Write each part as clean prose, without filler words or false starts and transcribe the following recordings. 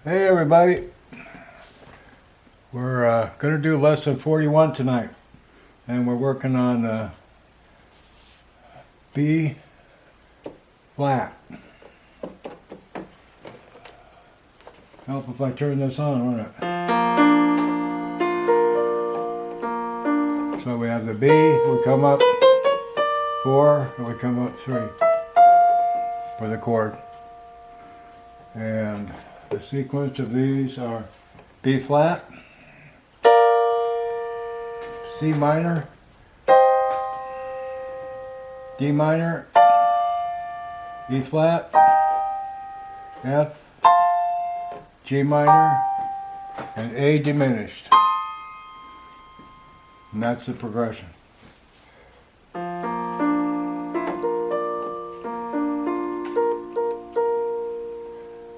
Hey everybody, we're going to do lesson 41 tonight, and we're working on B flat. Help if I turn this on, won't it? So we have the B, we come up 4, and we come up 3 for the chord. And the sequence of these are B flat, C minor, D minor, E flat, F, G minor, and A diminished. And that's the progression.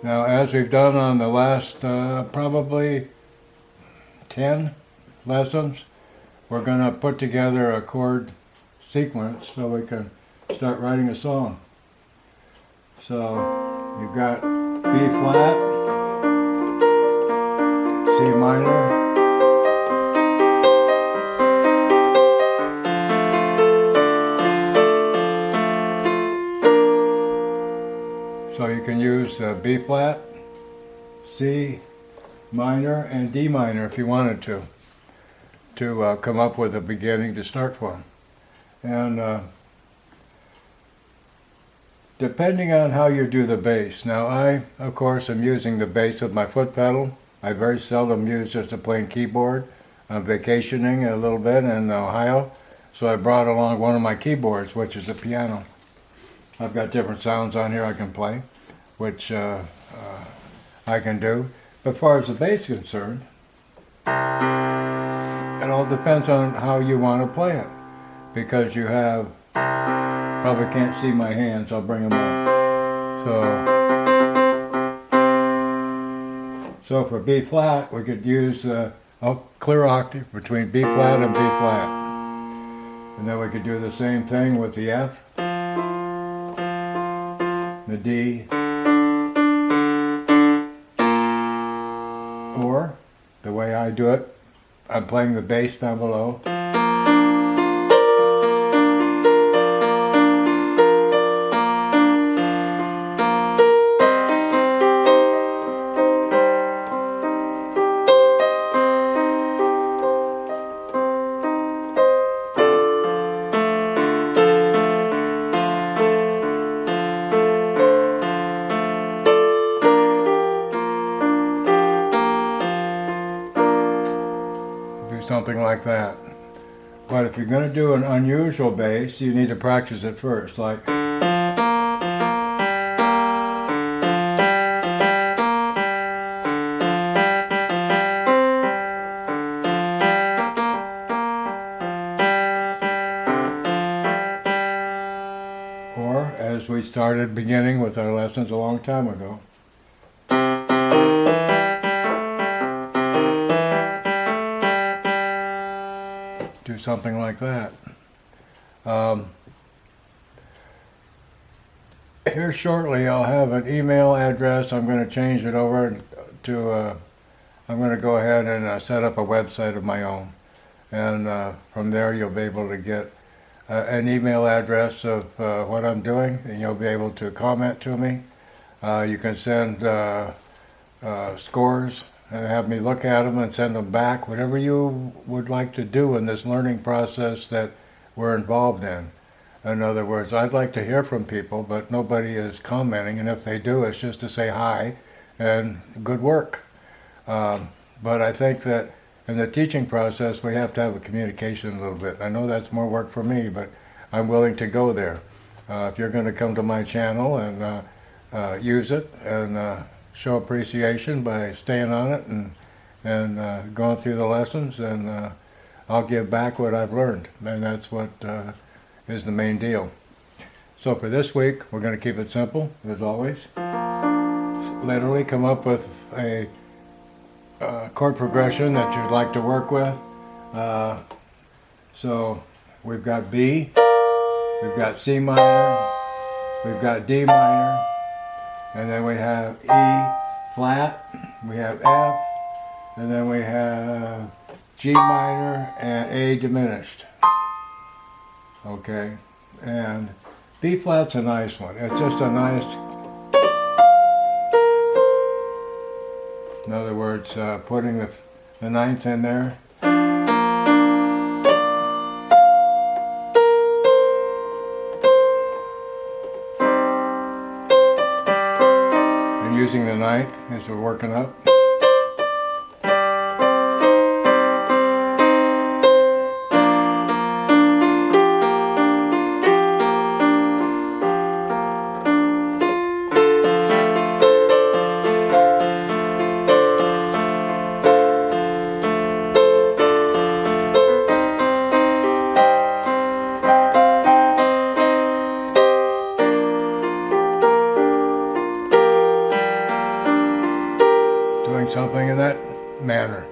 Now, as we've done on the last probably 10 lessons, we're going to put together a chord sequence so we can start writing a song. So, you've got B flat, C minor, so you can use the B flat, C minor, and D minor if you wanted to come up with a beginning to start from. And depending on how you do the bass. Now I, of course, am using the bass with my foot pedal. I very seldom use just a plain keyboard. I'm vacationing a little bit in Ohio, so I brought along one of my keyboards, which is a piano. I've got different sounds on here I can play, which I can do. But as far as the bass is concerned, it all depends on how you want to play it. Because you have, probably can't see my hands, I'll bring them up. So for B flat, we could use a clear octave between B flat and B flat. And then we could do the same thing with the F, the D, or the way I do it, I'm playing the bass down below. Something like that. But if you're going to do an unusual bass, you need to practice it first, like or as we started beginning with our lessons a long time ago. Do something like that. Here shortly I'll have an email address. I'm going to change it over to, I'm going to go ahead and set up a website of my own. And from there you'll be able to get an email address of what I'm doing, and you'll be able to comment to me. You can send scores and have me look at them and send them back, whatever you would like to do in this learning process that we're involved in. In other words, I'd like to hear from people, but nobody is commenting, and if they do, it's just to say hi and good work. But I think that in the teaching process, we have to have a communication a little bit. I know that's more work for me, but I'm willing to go there. If you're going to come to my channel and use it and show appreciation by staying on it and going through the lessons, and I'll give back what I've learned, and that's what is the main deal. So for this week, we're going to keep it simple, as always. Literally come up with a chord progression that you'd like to work with. So we've got B, we've got C minor, we've got D minor, and then we have E flat, we have F, and then we have G minor and A diminished. Okay, and B flat's a nice one. It's just a nice, in other words, putting the ninth in there. And using the ninth as we're working up. Something in that manner,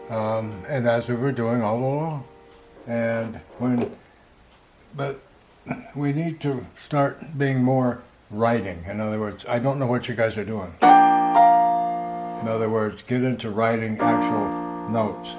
and as we were doing all along. But we need to start being more writing. In other words, I don't know what you guys are doing. In other words, get into writing actual notes.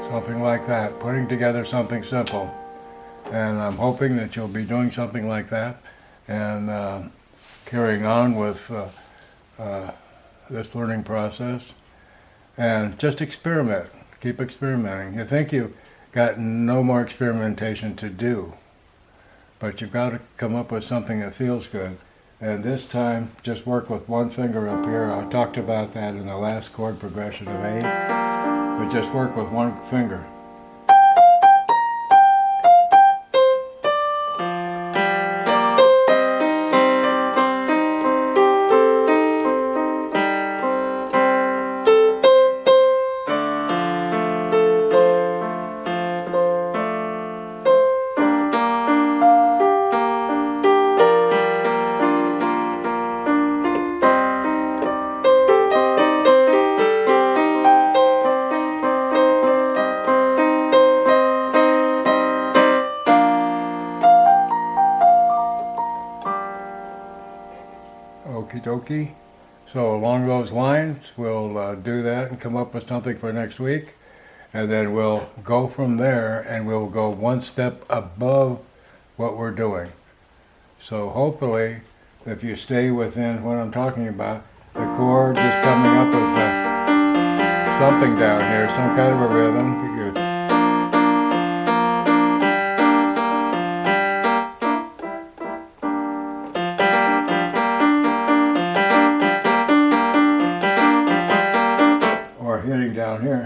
Something like that, putting together something simple. And I'm hoping that you'll be doing something like that and carrying on with this learning process. And just experiment, keep experimenting. You think you've got no more experimentation to do, but you've got to come up with something that feels good. And this time, just work with one finger up here. I talked about that in the last chord progression of A, but just work with one finger. Okie dokie. So along those lines, we'll do that and come up with something for next week. And then we'll go from there and we'll go one step above what we're doing. So hopefully, if you stay within what I'm talking about, the chord is coming up with something down here, some kind of a rhythm. Or hitting down here.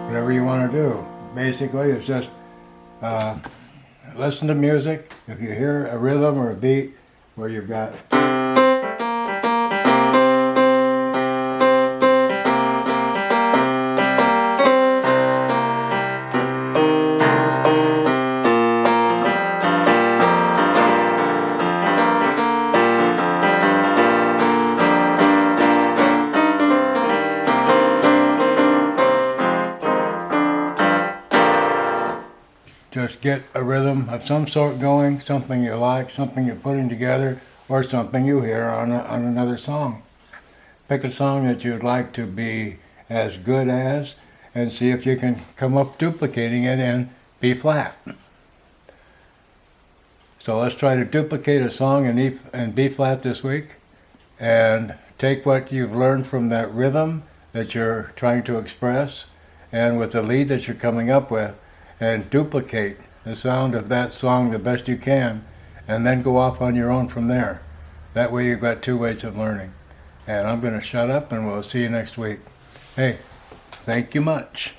Whatever you want to do. Basically, it's just listen to music. If you hear a rhythm or a beat where you've got just get a rhythm of some sort going, something you like, something you're putting together, or something you hear on another song. Pick a song that you'd like to be as good as, and see if you can come up duplicating it in B flat. So let's try to duplicate a song in B flat this week, and take what you've learned from that rhythm that you're trying to express, and with the lead that you're coming up with, and duplicate the sound of that song the best you can, and then go off on your own from there. That way you've got two ways of learning. And I'm going to shut up, and we'll see you next week. Hey, thank you much.